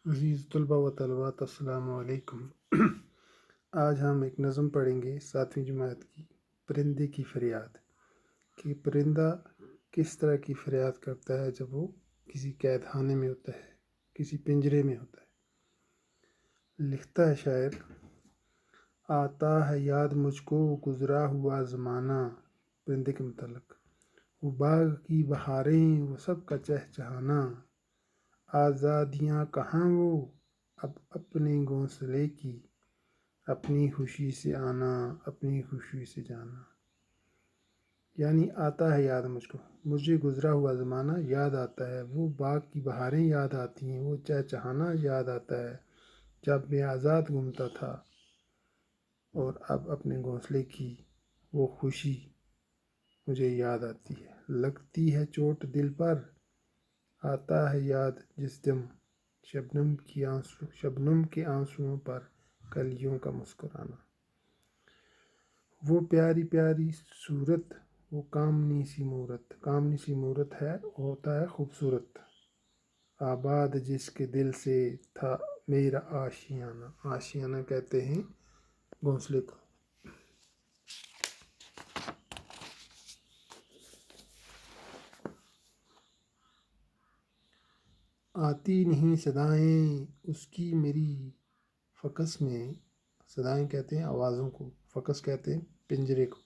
عزیز طلبہ و طالبات السلام علیکم۔ آج ہم ایک نظم پڑھیں گے 7ویں جماعت کی، پرندے کی فریاد، کہ پرندہ کس طرح کی فریاد کرتا ہے جب وہ کسی قید خانے میں ہوتا ہے، کسی پنجرے میں ہوتا ہے۔ لکھتا ہے شاعر: آتا ہے یاد مجھ کو گزرا ہوا زمانہ، پرندے کے متعلق، وہ باغ کی بہاریں، وہ سب کا چہچہانا، آزادیاں کہاں وہ اب اپنے گھونسلے کی، اپنی خوشی سے آنا، اپنی خوشی سے جانا۔ یعنی آتا ہے یاد مجھ کو، مجھے گزرا ہوا زمانہ یاد آتا ہے، وہ باغ کی بہاریں یاد آتی ہیں، وہ چہچہانا یاد آتا ہے جب میں آزاد گھومتا تھا، اور اب اپنے گھونسلے کی وہ خوشی مجھے یاد آتی ہے۔ لگتی ہے چوٹ دل پر، آتا ہے یاد جس دم، شبنم کے آنسوؤں پر کلیوں کا مسکرانا۔ وہ پیاری پیاری صورت، وہ کامنی سی مورت، کامنی سی مورت ہے، ہوتا ہے خوبصورت، آباد جس کے دل سے تھا میرا آشیانہ، آشیانہ کہتے ہیں گھونسلے کو۔ آتی نہیں صدائیں اس کی میری فکس میں، صدائیں کہتے ہیں آوازوں کو، فکس کہتے ہیں پنجرے کو،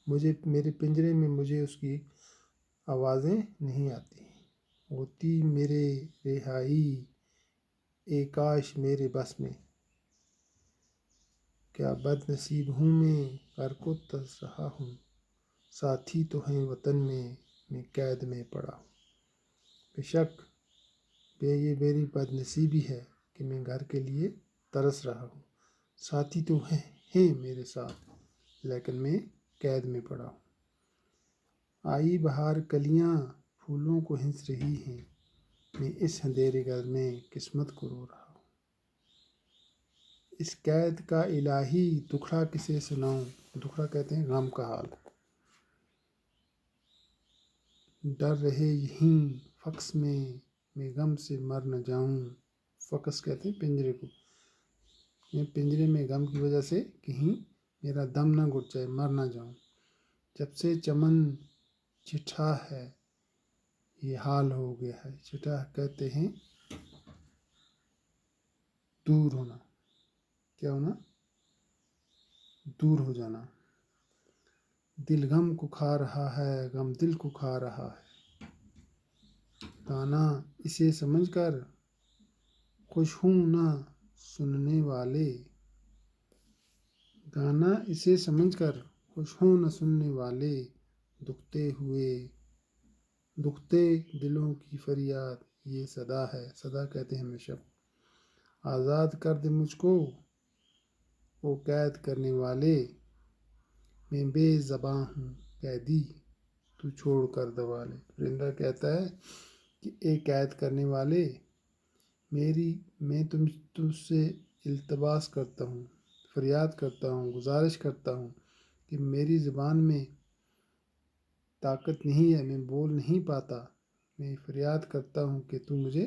مجھے میرے پنجرے میں مجھے اس کی آوازیں نہیں آتی، ہوتی میرے رہائی اے کاش میرے بس میں، کیا بد نصیب ہوں میں کو ترس رہا ہوں، ساتھی تو ہیں وطن میں قید میں پڑا ہوں۔ بے شک یہ میری بد نصیبی ہے کہ میں گھر کے لیے ترس رہا ہوں، ساتھی تو ہیں میرے ساتھ لیکن میں قید میں پڑا ہوں۔ آئی بہار کلیاں پھولوں کو ہنس رہی ہیں، میں اس اندھیرے گھر میں قسمت کو رو رہا ہوں۔ اس قید کا الہی دکھڑا کسے سناؤں، دکھڑا کہتے ہیں غم کا حال، ڈر رہے یہیں فکس میں غم سے مر نہ جاؤں، فکس کہتے ہیں پنجرے کو، میں پنجرے میں غم کی وجہ سے کہیں میرا دم نہ گھٹ جائے، مر نہ جاؤں۔ جب سے چمن چٹھا ہے یہ حال ہو گیا ہے، چٹھا کہتے ہیں دور ہونا، کیا ہونا؟ دور ہو جانا۔ دل غم کو کھا رہا ہے، غم دل کو کھا رہا ہے، گانا اسے سمجھ کر خوش ہوں نہ سننے والے، گانا اسے سمجھ کر خوش ہوں نہ سننے والے، دکھتے دلوں کی فریاد یہ صدا ہے، صدا کہتے ہیں ہمیشہ۔ آزاد کر دے مجھ کو وہ قید کرنے والے، میں بے زباں ہوں قیدی تو چھوڑ کر دوالے۔ پرندہ کہتا ہے کہ اے قید کرنے والے، میں تجھ سے التباس کرتا ہوں، فریاد کرتا ہوں، گزارش کرتا ہوں کہ میری زبان میں طاقت نہیں ہے، میں بول نہیں پاتا، میں فریاد کرتا ہوں کہ تو مجھے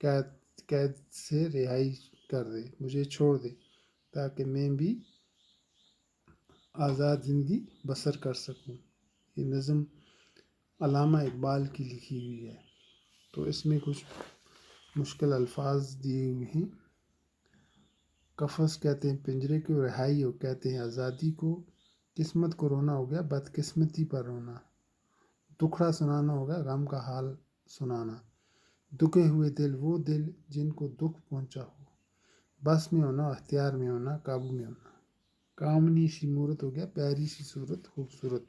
قید سے رہائی کر دے، مجھے چھوڑ دے تاکہ میں بھی آزاد زندگی بسر کر سکوں۔ یہ نظم علامہ اقبال کی لکھی ہوئی ہے، تو اس میں کچھ مشکل الفاظ دیے ہوئے ہیں۔ قفس کہتے ہیں پنجرے کو، رہائی ہو کہتے ہیں آزادی کو، قسمت کو رونا ہو گیا بدقسمتی پر رونا، دکھڑا سنانا ہوگا غم کا حال سنانا، دکھے ہوئے دل وہ دل جن کو دکھ پہنچا ہو، بس میں ہونا، اختیار میں ہونا، قابو میں ہونا، کامنی سی مورت ہو گیا پیاری سی صورت، خوبصورت،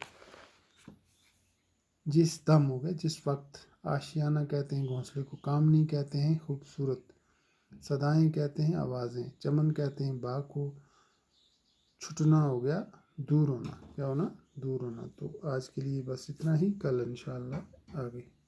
جس دم ہو گیا جس وقت، آشیانہ کہتے ہیں گھونسلے کو، کامنی کہتے ہیں خوبصورت، صدائیں کہتے ہیں آوازیں، چمن کہتے ہیں باغ کو، چھٹنا ہو گیا دور ہونا، کیا ہونا؟ دور ہونا۔ تو آج کے لیے بس اتنا ہی، کل انشاءاللہ آگے۔